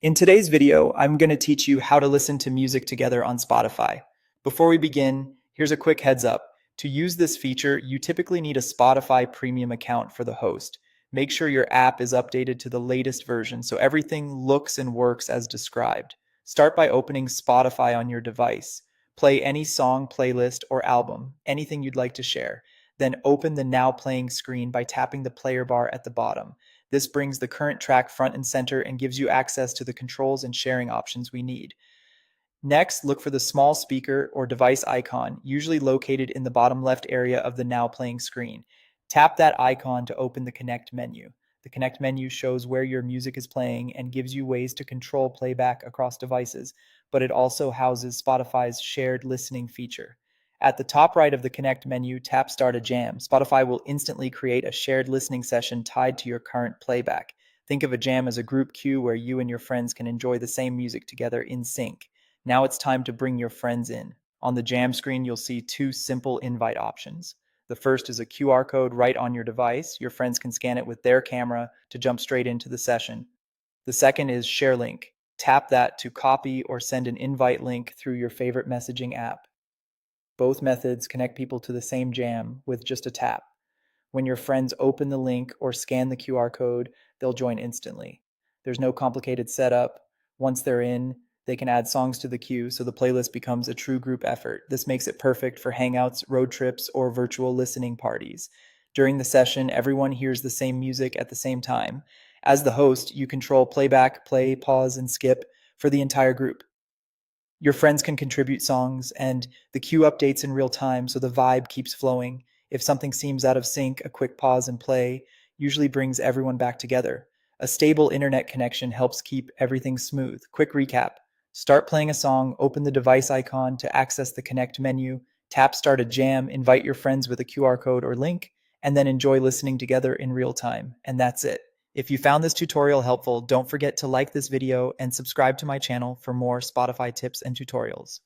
In today's video, I'm going to teach you how to listen to music together on Spotify. Before we begin, here's a quick heads up. To use this feature, you typically need a Spotify premium account for the host. Make sure your app is updated to the latest version so everything looks and works as described. Start by opening Spotify on your device. Play any song, playlist, or album, anything you'd like to share. Then open the Now Playing screen by tapping the player bar at the bottom. This brings the current track front and center and gives you access to the controls and sharing options we need. Next, look for the small speaker or device icon, usually located in the bottom left area of the Now Playing screen. Tap that icon to open the Connect menu. The Connect menu shows where your music is playing and gives you ways to control playback across devices, but it also houses Spotify's shared listening feature. At the top right of the Connect menu, tap Start a Jam. Spotify will instantly create a shared listening session tied to your current playback. Think of a jam as a group queue where you and your friends can enjoy the same music together in sync. Now it's time to bring your friends in. On the Jam screen, you'll see two simple invite options. The first is a QR code right on your device. Your friends can scan it with their camera to jump straight into the session. The second is Share Link. Tap that to copy or send an invite link through your favorite messaging app. Both methods connect people to the same jam with just a tap. When your friends open the link or scan the QR code, they'll join instantly. There's no complicated setup. Once they're in, they can add songs to the queue so the playlist becomes a true group effort. This makes it perfect for hangouts, road trips, or virtual listening parties. During the session, everyone hears the same music at the same time. As the host, you control playback, play, pause, and skip for the entire group. Your friends can contribute songs, and the queue updates in real time so the vibe keeps flowing. If something seems out of sync, a quick pause and play usually brings everyone back together. A stable internet connection helps keep everything smooth. Quick recap. Start playing a song, open the device icon to access the Connect menu, tap Start a Jam, invite your friends with a QR code or link, and then enjoy listening together in real time. And that's it. If you found this tutorial helpful, don't forget to like this video and subscribe to my channel for more Spotify tips and tutorials.